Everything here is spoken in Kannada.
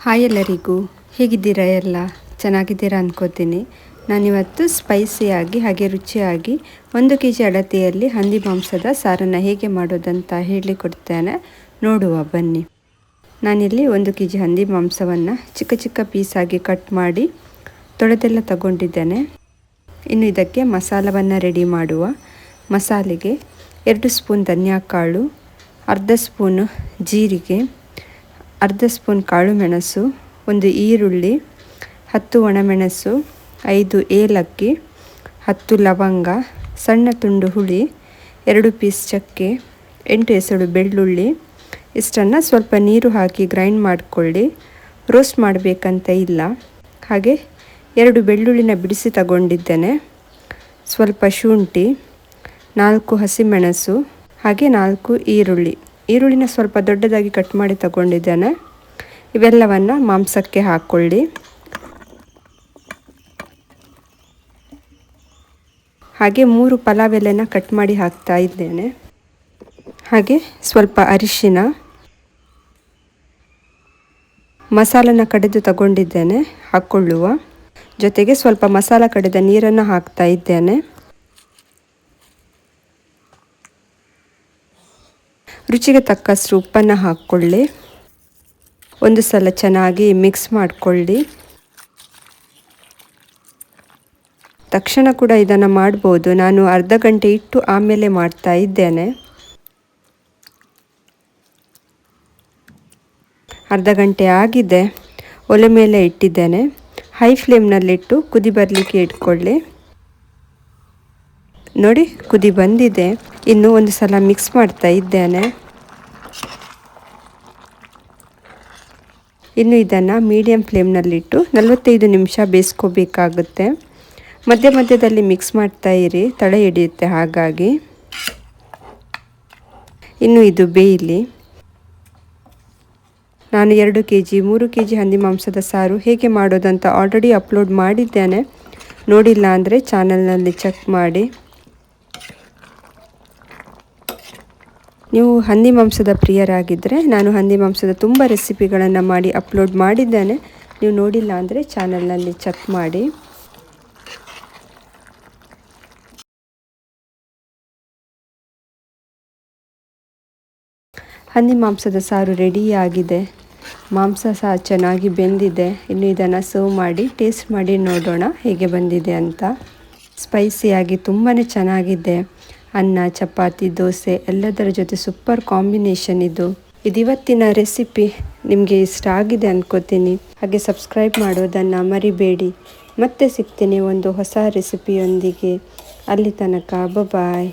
ಹಾಯ್ ಎಲ್ಲರಿಗೂ, ಹೇಗಿದ್ದೀರಾ? ಎಲ್ಲ ಚೆನ್ನಾಗಿದ್ದೀರಾ ಅಂದ್ಕೋತೀನಿ. ನಾನಿವತ್ತು ಸ್ಪೈಸಿಯಾಗಿ ಹಾಗೆ ರುಚಿಯಾಗಿ 1 kg ಅಳತೆಯಲ್ಲಿ ಹಂದಿ ಮಾಂಸದ ಸಾರನ್ನು ಹೇಗೆ ಮಾಡೋದಂತ ಹೇಳಿಕೊಡ್ತೇನೆ, ನೋಡುವ ಬನ್ನಿ. ನಾನಿಲ್ಲಿ 1 kg ಹಂದಿ ಮಾಂಸವನ್ನು ಚಿಕ್ಕ ಚಿಕ್ಕ ಪೀಸಾಗಿ ಕಟ್ ಮಾಡಿ ತೊಳೆದೆಲ್ಲ ತಗೊಂಡಿದ್ದೇನೆ. ಇನ್ನು ಇದಕ್ಕೆ ಮಸಾಲವನ್ನು ರೆಡಿ ಮಾಡುವ. ಮಸಾಲೆಗೆ 2 ಸ್ಪೂನ್ ಧನಿಯಾಕಾಳು, ಅರ್ಧ ಸ್ಪೂನು ಜೀರಿಗೆ, ಅರ್ಧ ಸ್ಪೂನ್ ಕಾಳು ಮೆಣಸು, 1 ಈರುಳ್ಳಿ, 10 ಒಣಮೆಣಸು, 5 ಏಲಕ್ಕಿ, 10 ಲವಂಗ, ಸಣ್ಣ ತುಂಡು ಹುಳಿ, 2 ಪೀಸ್ ಚಕ್ಕೆ, 8 ಎಸಳು ಬೆಳ್ಳುಳ್ಳಿ. ಇಷ್ಟನ್ನು ಸ್ವಲ್ಪ ನೀರು ಹಾಕಿ ಗ್ರೈಂಡ್ ಮಾಡಿಕೊಳ್ಳಿ. ರೋಸ್ಟ್ ಮಾಡಬೇಕಂತ ಇಲ್ಲ. ಹಾಗೆ 2 ಬೆಳ್ಳುಳ್ಳಿನ ಬಿಡಿಸಿ ತಗೊಂಡಿದ್ದೇನೆ. ಸ್ವಲ್ಪ ಶುಂಠಿ, 4 ಹಸಿಮೆಣಸು, ಹಾಗೆ 4 ಈರುಳ್ಳಿನ ಸ್ವಲ್ಪ ದೊಡ್ಡದಾಗಿ ಕಟ್ ಮಾಡಿ ತಗೊಂಡಿದ್ದೇನೆ. ಇವೆಲ್ಲವನ್ನು ಮಾಂಸಕ್ಕೆ ಹಾಕ್ಕೊಳ್ಳಿ. ಹಾಗೆ 3 ಪಲಾವ್ ಎಲೆನ ಕಟ್ ಮಾಡಿ ಹಾಕ್ತಾ ಇದ್ದೇನೆ. ಹಾಗೆ ಸ್ವಲ್ಪ ಅರಿಶಿನ, ಮಸಾಲನ ಕಡೆದು ತಗೊಂಡಿದ್ದೇನೆ, ಹಾಕ್ಕೊಳ್ಳುವ. ಜೊತೆಗೆ ಸ್ವಲ್ಪ ಮಸಾಲ ಕಡೆದ ನೀರನ್ನು ಹಾಕ್ತಾ ಇದ್ದೇನೆ. ರುಚಿಗೆ ತಕ್ಕಷ್ಟು ಉಪ್ಪನ್ನು ಹಾಕ್ಕೊಳ್ಳಿ. ಒಂದು ಸಲ ಚೆನ್ನಾಗಿ ಮಿಕ್ಸ್ ಮಾಡಿಕೊಳ್ಳಿ. ತಕ್ಷಣ ಕೂಡ ಇದನ್ನು ಮಾಡ್ಬೋದು. ನಾನು ಅರ್ಧ ಗಂಟೆ ಇಟ್ಟು ಆಮೇಲೆ ಮಾಡ್ತಾ ಇದ್ದೇನೆ. ಅರ್ಧ ಗಂಟೆ ಆಗಿದೆ. ಒಲೆ ಮೇಲೆ ಇಟ್ಟಿದ್ದೇನೆ. ಹೈ ಫ್ಲೇಮ್ನಲ್ಲಿಟ್ಟು ಕುದಿ ಬರಲಿಕ್ಕೆ ಇಟ್ಕೊಳ್ಳಿ. ನೋಡಿ, ಕುದಿ ಬಂದಿದೆ. ಇನ್ನು ಒಂದು ಸಲ ಮಿಕ್ಸ್ ಮಾಡ್ತಾ ಇದ್ದೇನೆ. ಇನ್ನು ಇದನ್ನು ಮೀಡಿಯಂ ಫ್ಲೇಮ್ನಲ್ಲಿಟ್ಟು 45 ನಿಮಿಷ ಬೇಯಿಸ್ಕೋಬೇಕಾಗುತ್ತೆ. ಮಧ್ಯ ಮಧ್ಯದಲ್ಲಿ ಮಿಕ್ಸ್ ಮಾಡ್ತಾ ಇರಿ, ತಳ ಹಿಡಿಯುತ್ತೆ. ಹಾಗಾಗಿ ಇನ್ನು ಇದು ಬೇಯಲಿ. ನಾನು 2 kg 3 kg ಹಂದಿ ಮಾಂಸದ ಸಾರು ಹೇಗೆ ಮಾಡೋದಂತ ಆಲ್ರೆಡಿ ಅಪ್ಲೋಡ್ ಮಾಡಿದ್ದೇನೆ. ನೋಡಿಲ್ಲ ಅಂದರೆ ಚಾನಲ್ನಲ್ಲಿ ಚೆಕ್ ಮಾಡಿ. ನೀವು ಹಂದಿ ಮಾಂಸದ ಪ್ರಿಯರಾಗಿದ್ದರೆ ನಾನು ಹಂದಿ ಮಾಂಸದ ತುಂಬ ರೆಸಿಪಿಗಳನ್ನು ಮಾಡಿ ಅಪ್ಲೋಡ್ ಮಾಡಿದ್ದೇನೆ. ನೀವು ನೋಡಿಲ್ಲ ಅಂದರೆ ಚಾನಲ್ನಲ್ಲಿ ಚೆಕ್ ಮಾಡಿ. ಹಂದಿ ಮಾಂಸದ ಸಾರು ರೆಡಿಯಾಗಿದೆ. ಮಾಂಸ ಸಹ ಚೆನ್ನಾಗಿ ಬೆಂದಿದೆ. ಇನ್ನು ಇದನ್ನು ಸರ್ವ್ ಮಾಡಿ ಟೇಸ್ಟ್ ಮಾಡಿ ನೋಡೋಣ ಹೇಗೆ ಬಂದಿದೆ ಅಂತ. ಸ್ಪೈಸಿಯಾಗಿ ತುಂಬಾ ಚೆನ್ನಾಗಿದೆ. ಅನ್ನ, ಚಪಾತಿ, ದೋಸೆ ಎಲ್ಲದರ ಜೊತೆ ಸೂಪರ್ ಕಾಂಬಿನೇಷನ್ ಇದು. ಇವತ್ತಿನ ರೆಸಿಪಿ ನಿಮಗೆ ಇಷ್ಟ ಆಗಿದೆ ಅಂದ್ಕೋತೀನಿ. ಹಾಗೆ ಸಬ್ಸ್ಕ್ರೈಬ್ ಮಾಡೋದನ್ನು ಮರಿಬೇಡಿ. ಮತ್ತೆ ಸಿಗ್ತೀನಿ ಒಂದು ಹೊಸ ರೆಸಿಪಿಯೊಂದಿಗೆ. ಅಲ್ಲಿ ತನಕ ಬಾಯ್.